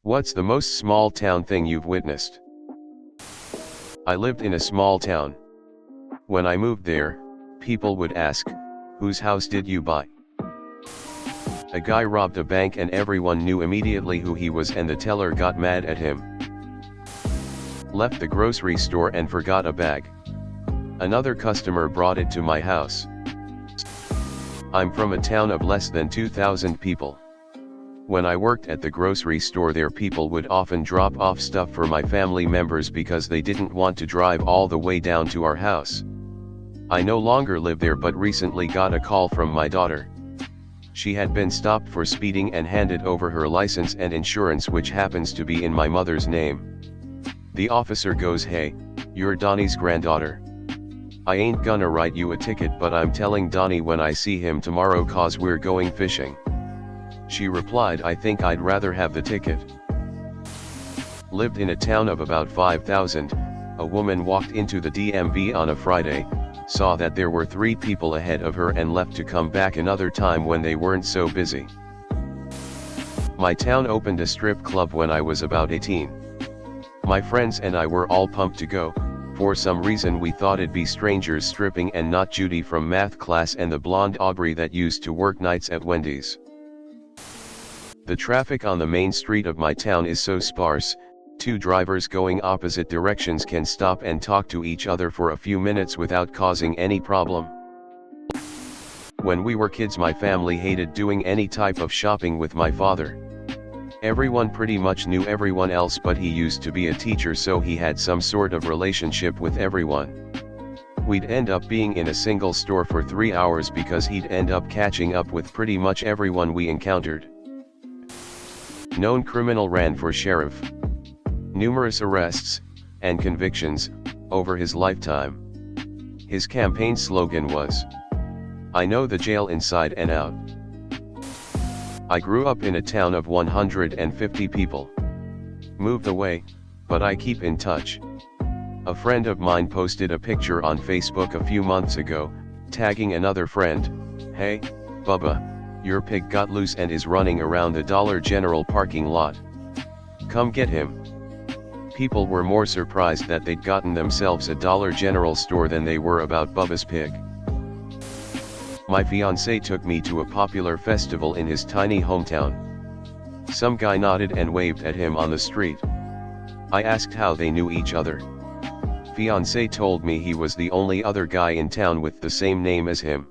What's the most small town thing you've witnessed? I lived in a small town. When I moved there, people would ask, "Whose house did you buy?" A guy robbed a bank and everyone knew immediately who he was, and the teller got mad at him. Left the grocery store and forgot a bag. Another customer brought it to my house. I'm from a town of less than 2,000 people. When I worked at the grocery store there, people would often drop off stuff for my family members because they didn't want to drive all the way down to our house. I no longer live there, but recently got a call from my daughter. She had been stopped for speeding and handed over her license and insurance, which happens to be in my mother's name. The officer goes, "Hey, you're Donnie's granddaughter. I ain't gonna write you a ticket, but I'm telling Donnie when I see him tomorrow, 'cause we're going fishing." She replied, "I think I'd rather have the ticket." Lived in a town of about 5,000, a woman walked into the DMV on a Friday, saw that there were 3 people ahead of her and left to come back another time when they weren't so busy. My town opened a strip club when I was about 18. My friends and I were all pumped to go. For some reason we thought it'd be strangers stripping and not Judy from math class and the blonde Aubrey that used to work nights at Wendy's. The traffic on the main street of my town is so sparse, 2 drivers going opposite directions can stop and talk to each other for a few minutes without causing any problem. When we were kids, my family hated doing any type of shopping with my father. Everyone pretty much knew everyone else, but he used to be a teacher, so he had some sort of relationship with everyone. We'd end up being in a single store for 3 hours because he'd end up catching up with pretty much everyone we encountered. Known criminal, ran for sheriff. Numerous arrests and convictions over his lifetime. His campaign slogan was, "I know the jail inside and out." I grew up in a town of 150 people. Moved away, but I keep in touch. A friend of mine posted a picture on Facebook a few months ago, tagging another friend, "Hey, Bubba, your pig got loose and is running around the Dollar General parking lot. Come get him." People were more surprised that they'd gotten themselves a Dollar General store than they were about Bubba's pig. My fiancé took me to a popular festival in his tiny hometown. Some guy nodded and waved at him on the street. I asked how they knew each other. Fiancé told me he was the only other guy in town with the same name as him.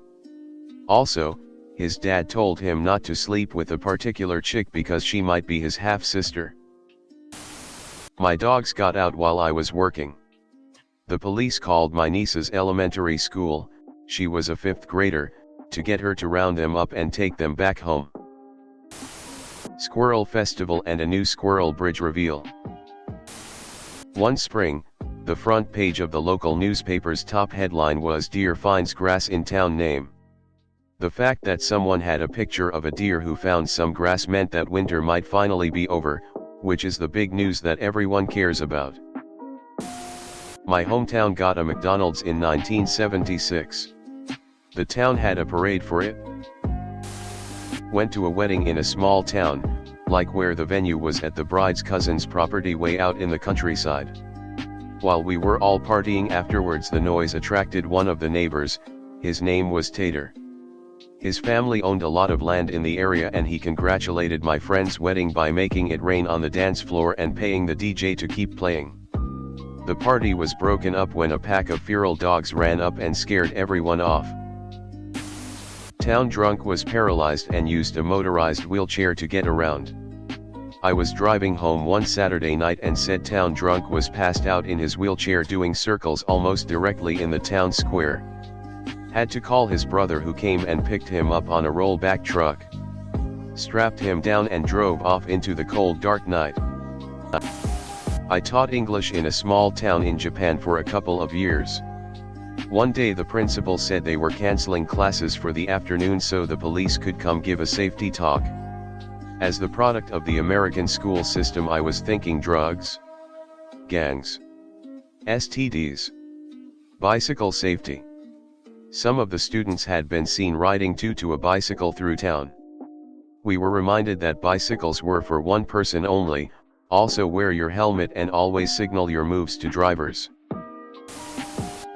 Also, his dad told him not to sleep with a particular chick because she might be his half-sister. My dogs got out while I was working. The police called my niece's elementary school, she was a 5th grader, to get her to round them up and take them back home. Squirrel Festival and a new squirrel bridge reveal. One spring, the front page of the local newspaper's top headline was "Deer finds grass in town name." The fact that someone had a picture of a deer who found some grass meant that winter might finally be over, which is the big news that everyone cares about. My hometown got a McDonald's in 1976. The town had a parade for it. Went to a wedding in a small town, like where the venue was at the bride's cousin's property way out in the countryside. While we were all partying afterwards, the noise attracted one of the neighbors. His name was Tater. His family owned a lot of land in the area and he congratulated my friend's wedding by making it rain on the dance floor and paying the DJ to keep playing. The party was broken up when a pack of feral dogs ran up and scared everyone off. Town drunk was paralyzed and used a motorized wheelchair to get around. I was driving home one Saturday night and said town drunk was passed out in his wheelchair doing circles almost directly in the town square. Had to call his brother, who came and picked him up on a rollback truck. Strapped him down and drove off into the cold dark night. I taught English in a small town in Japan for a couple of years. One day the principal said they were canceling classes for the afternoon so the police could come give a safety talk. As the product of the American school system, I was thinking drugs, gangs, STDs, bicycle safety. Some of the students had been seen riding to a bicycle through town. We were reminded that bicycles were for one person only, Also wear your helmet and always signal your moves to drivers.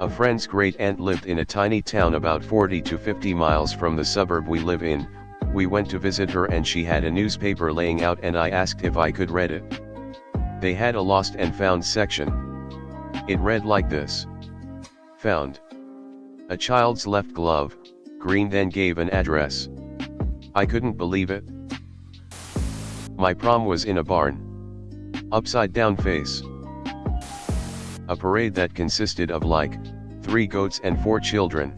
A friend's great-aunt lived in a tiny town about 40 to 50 miles from the suburb we live in. We went to visit her and she had a newspaper laying out and I asked if I could read it. They had a lost and found section. It read like this. Found. A child's left glove, green, then gave an address. I couldn't believe it. My prom was in a barn. Upside down face. A parade that consisted of like 3 goats and 4 children.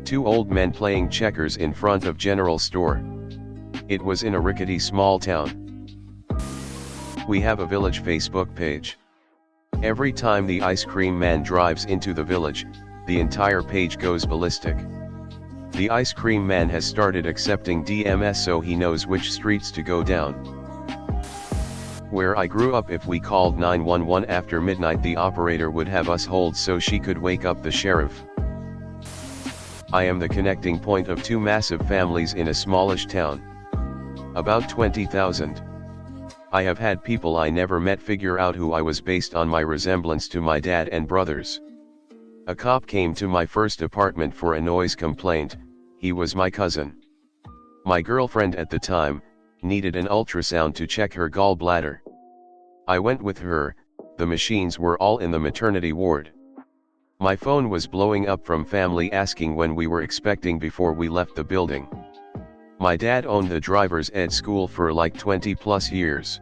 2 old men playing checkers in front of general store. It was in a rickety small town. We have a village Facebook page. Every time the ice cream man drives into the village, the entire page goes ballistic. The ice cream man has started accepting DMS so he knows which streets to go down. Where I grew up, if we called 911 after midnight, the operator would have us hold so she could wake up the sheriff. I am the connecting point of 2 massive families in a smallish town. About 20,000. I have had people I never met figure out who I was based on my resemblance to my dad and brothers. A cop came to my first apartment for a noise complaint. He was my cousin. My girlfriend at the time needed an ultrasound to check her gallbladder. I went with her. The machines were all in the maternity ward. My phone was blowing up from family asking when we were expecting before we left the building. My dad owned the driver's ed school for like 20 plus years.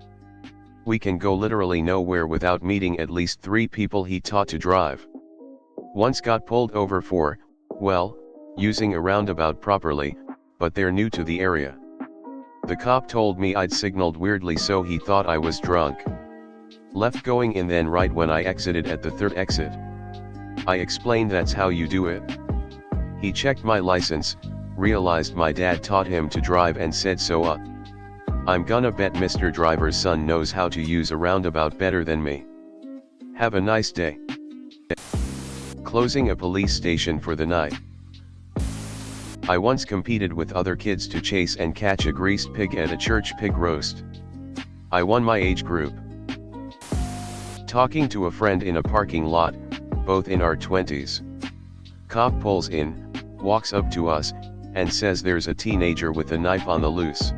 We can go literally nowhere without meeting at least 3 people he taught to drive. Once got pulled over for, well, using a roundabout properly, but they're new to the area. The cop told me I'd signaled weirdly so he thought I was drunk. Left going in then right when I exited at the 3rd exit. I explained that's how you do it. He checked my license, realized my dad taught him to drive and said so I'm gonna bet Mr. Driver's son knows how to use a roundabout better than me. Have a nice day. Closing a police station for the night. I once competed with other kids to chase and catch a greased pig at a church pig roast. I won my age group. Talking to a friend in a parking lot, both in our 20s. Cop pulls in, walks up to us, and says there's a teenager with a knife on the loose.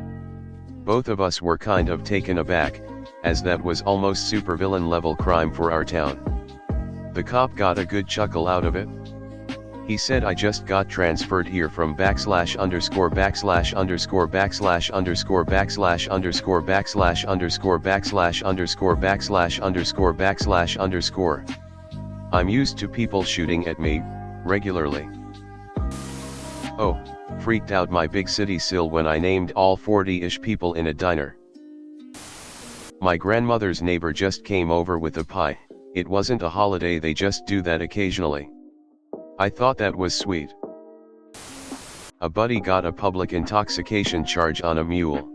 Both of us were kind of taken aback, as that was almost supervillain level crime for our town. The cop got a good chuckle out of it. He said I just got transferred here from /_________________________________________________________________________________________________________________// I'm used to people shooting at me, regularly. Oh, freaked out my big city sill when I named all 40-ish people in a diner. My grandmother's neighbor just came over with a pie. It wasn't a holiday, they just do that occasionally. I thought that was sweet. A buddy got a public intoxication charge on a mule.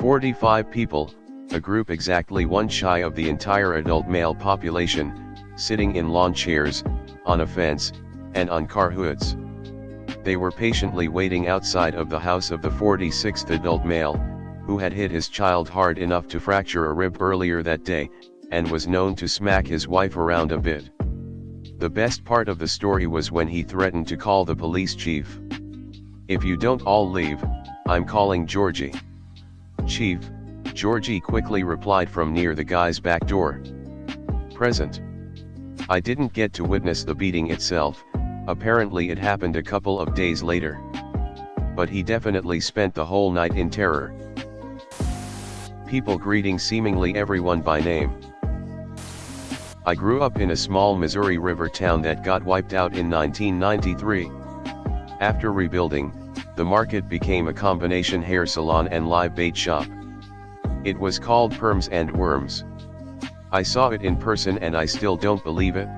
45 people, a group exactly 1 shy of the entire adult male population, sitting in lawn chairs, on a fence, and on car hoods. They were patiently waiting outside of the house of the 46th adult male, who had hit his child hard enough to fracture a rib earlier that day, and was known to smack his wife around a bit. The best part of the story was when he threatened to call the police chief. If you don't all leave, I'm calling Georgie. Chief, Georgie quickly replied from near the guy's back door. Present. I didn't get to witness the beating itself, apparently it happened a couple of days later. But he definitely spent the whole night in terror. People greeting seemingly everyone by name. I grew up in a small Missouri River town that got wiped out in 1993. After rebuilding, the market became a combination hair salon and live bait shop. It was called Perms and Worms. I saw it in person and I still don't believe it.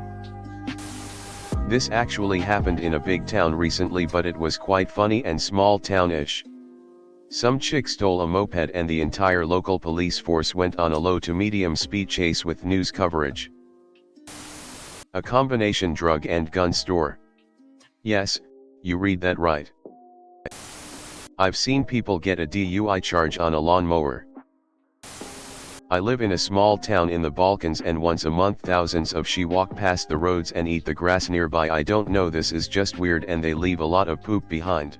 This actually happened in a big town recently, but it was quite funny and small town-ish. Some chick stole a moped and the entire local police force went on a low to medium speed chase with news coverage. A combination drug and gun store. Yes, you read that right. I've seen people get a DUI charge on a lawnmower. I live in a small town in the Balkans, and once a month thousands of she walk past the roads and eat the grass nearby. I don't know, this is just weird, and they leave a lot of poop behind.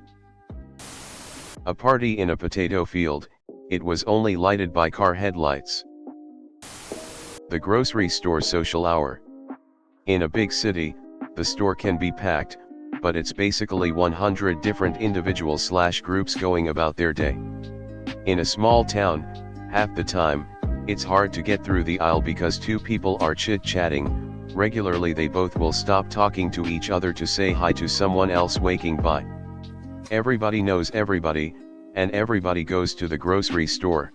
A party in a potato field, it was only lighted by car headlights. The grocery store social hour. In a big city, the store can be packed, but it's basically 100 different individuals/groups going about their day. In a small town, half the time, it's hard to get through the aisle because two people are chit-chatting. Regularly they both will stop talking to each other to say hi to someone else walking by. Everybody knows everybody, and everybody goes to the grocery store.